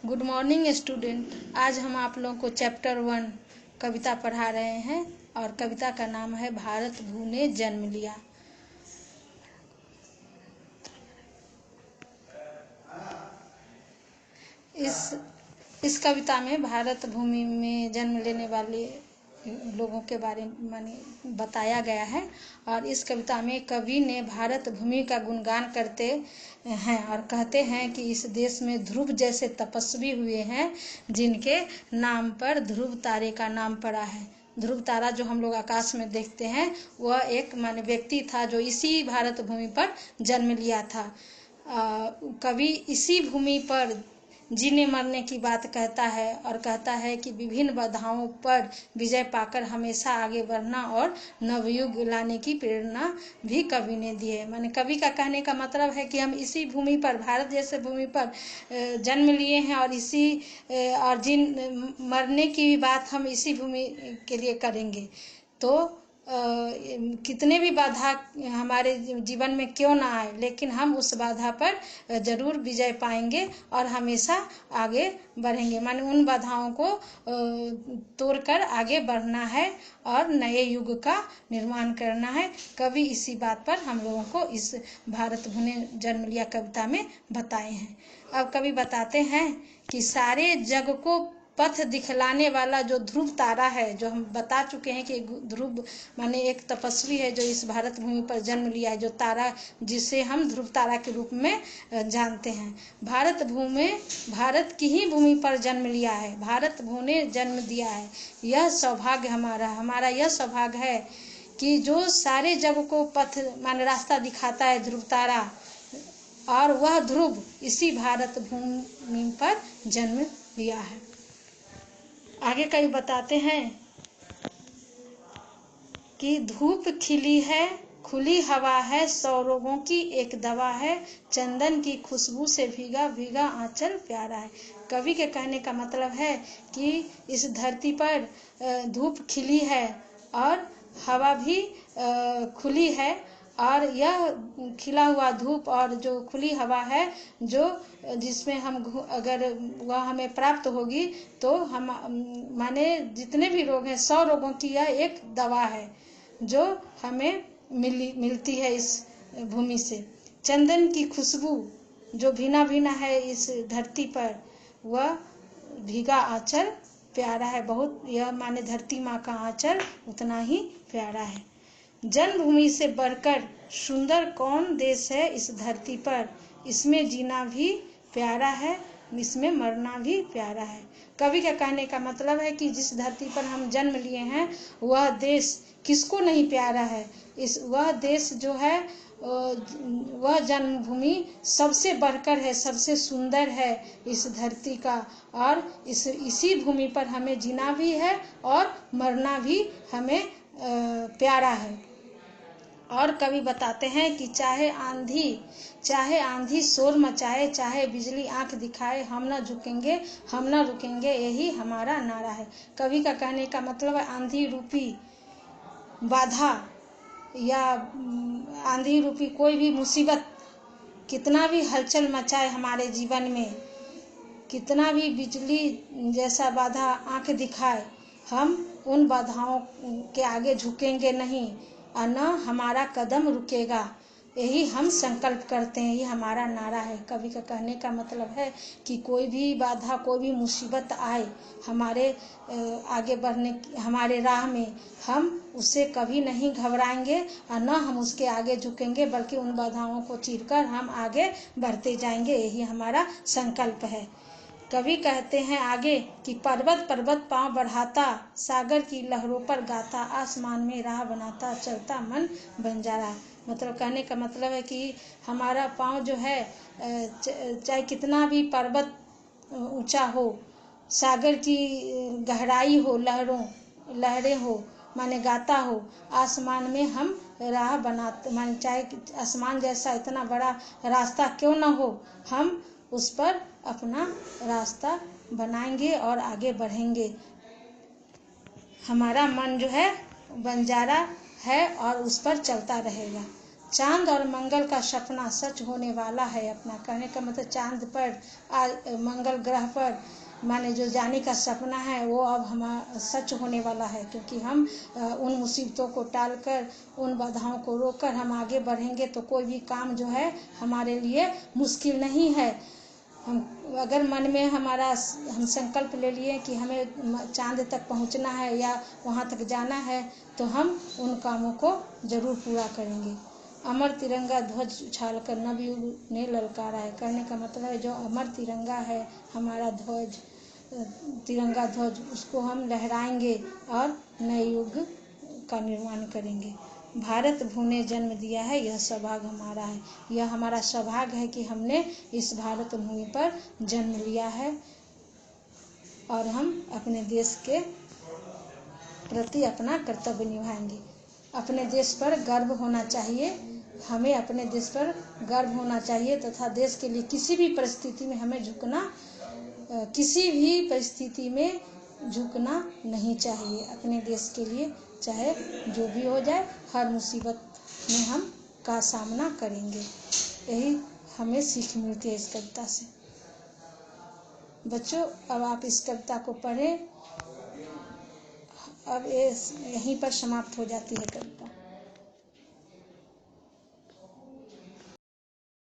Good morning student. आज हम आप लोगों को चैप्टर 1 कविता पढ़ा रहे हैं और कविता का नाम है भारत भू ने जन्म लिया। इस कविता में भारत भूमि में जन्म लेने वाले लोगों के बारे में बताया गया है और इस कविता में कवि ने भारत भूमि का गुणगान करते हैं और कहते हैं कि इस देश में ध्रुव जैसे तपस्वी हुए हैं जिनके नाम पर ध्रुव तारे का नाम पड़ा है। ध्रुव तारा जो हम लोग आकाश में देखते हैं वह एक व्यक्ति था जो इसी भारत भूमि पर जन्म लिया था। कवि इसी भूमि पर जीने मरने की बात कहता है और कहता है कि विभिन्न बाधाओं पर विजय पाकर हमेशा आगे बढ़ना और नवयुग लाने की प्रेरणा भी कवि ने दी है। कवि का कहने का मतलब है कि हम इसी भूमि पर, भारत जैसे भूमि पर जन्म लिए हैं और मरने की भी बात हम इसी भूमि के लिए करेंगे। तो कितने भी बाधा हमारे जीवन में क्यों ना आए, लेकिन हम उस बाधा पर जरूर विजय पाएंगे और हमेशा आगे बढ़ेंगे। उन बाधाओं को तोड़कर आगे बढ़ना है और नए युग का निर्माण करना है। कवि इसी बात पर हम लोगों को इस भारत भू ने जन्म लिया कविता में बताए हैं। अब कवि बताते हैं कि सारे जग को पथ दिखलाने वाला जो ध्रुव तारा है, जो हम बता चुके हैं कि ध्रुव एक तपस्वी है जो इस भारत भूमि पर जन्म लिया है, जो तारा जिसे हम ध्रुव तारा के रूप में जानते हैं। भारत भू में भारत की ही भूमि पर जन्म लिया है, भारत भू ने जन्म दिया है। यह सौभाग्य हमारा यह सौभाग्य है कि जो सारे जग को पथ रास्ता दिखाता है ध्रुव तारा, और वह ध्रुव इसी भारत भूमि पर जन्म लिया है। आगे कई बताते हैं कि धूप खिली है, खुली हवा है, 100 रोगों की एक दवा है, चंदन की खुशबू से भीगा भीगा आंचल प्यारा है। कवि के कहने का मतलब है कि इस धरती पर धूप खिली है और हवा भी खुली है, और यह खिला हुआ धूप और जो खुली हवा है, जो जिसमें हम अगर वह हमें प्राप्त होगी तो हम जितने भी रोग हैं, 100 रोगों की यह एक दवा है जो हमें मिलती है इस भूमि से। चंदन की खुशबू जो भीना भीना है इस धरती पर, वह भीगा आंचल प्यारा है। बहुत यह धरती माँ का आंचल उतना ही प्यारा है। जन्मभूमि से बढ़कर सुंदर कौन देश है इस धरती पर, इसमें जीना भी प्यारा है, इसमें मरना भी प्यारा है। कवि का कहने का मतलब है कि जिस धरती पर हम जन्म लिए हैं वह देश किसको नहीं प्यारा है। वह देश जो है, वह जन्मभूमि सबसे बढ़कर है, सबसे सुंदर है इस धरती का, और इसी भूमि पर हमें जीना भी है और मरना भी हमें प्यारा है। और कवि बताते हैं कि चाहे आंधी शोर मचाए, चाहे बिजली आंख दिखाए, हम न झुकेंगे, हम न रुकेंगे, यही हमारा नारा है। कवि का कहने का मतलब है आंधी रूपी बाधा या आंधी रूपी कोई भी मुसीबत कितना भी हलचल मचाए हमारे जीवन में, कितना भी बिजली जैसा बाधा आंख दिखाए, हम उन बाधाओं के आगे झुकेंगे नहीं और न हमारा कदम रुकेगा। यही हम संकल्प करते हैं, ये हमारा नारा है। कवि का कहने का मतलब है कि कोई भी बाधा, कोई भी मुसीबत आए हमारे आगे बढ़ने हमारे राह में, हम उससे कभी नहीं घबराएंगे और न हम उसके आगे झुकेंगे, बल्कि उन बाधाओं को चीरकर हम आगे बढ़ते जाएंगे। यही हमारा संकल्प है। कवि कहते हैं आगे कि पर्वत पर्वत पांव बढ़ाता, सागर की लहरों पर गाता, आसमान में राह बनाता, चलता मन बंजारा। कहने का मतलब है कि हमारा पांव जो है, चाहे कितना भी पर्वत ऊंचा हो, सागर की गहराई हो, लहरें हो, गाता हो, आसमान में हम राह बनाते, चाहे आसमान जैसा इतना बड़ा रास्ता क्यों ना हो, हम उस पर अपना रास्ता बनाएंगे और आगे बढ़ेंगे। हमारा मन जो है बंजारा है और उस पर चलता रहेगा। चांद और मंगल का सपना सच होने वाला है अपना। कहने का मतलब चांद पर आज मंगल ग्रह पर माने जो जाने का सपना है वो अब हमारा सच होने वाला है, क्योंकि हम उन मुसीबतों को टालकर, उन बाधाओं को रोककर हम आगे बढ़ेंगे तो कोई भी काम जो है हमारे लिए मुश्किल नहीं है। हम अगर मन में हमारा हम संकल्प ले लिए कि हमें चांद तक पहुंचना है या वहां तक जाना है तो हम उन कामों को जरूर पूरा करेंगे। अमर तिरंगा ध्वज उछालकर नवयुग ने ललकारा है। कहने का मतलब है जो अमर तिरंगा है हमारा ध्वज, तिरंगा ध्वज, उसको हम लहराएंगे और नए युग का निर्माण करेंगे। भारत भूमि ने जन्म दिया है, यह सौभाग्य हमारा है। यह हमारा सौभाग्य है कि हमने इस भारत भूमि पर जन्म लिया है और हम अपने देश के प्रति अपना कर्तव्य निभाएंगे। अपने देश पर गर्व होना चाहिए, हमें अपने देश पर गर्व होना चाहिए तथा देश के लिए किसी भी परिस्थिति में हमें झुकना, किसी भी परिस्थिति में झुकना नहीं चाहिए। अपने देश के लिए चाहे जो भी हो जाए, हर मुसीबत में हम का सामना करेंगे। यही हमें सीख मिलती है इस कविता से। बच्चों अब आप इस कविता को पढ़ें। अब ये यहीं पर समाप्त हो जाती है कविता।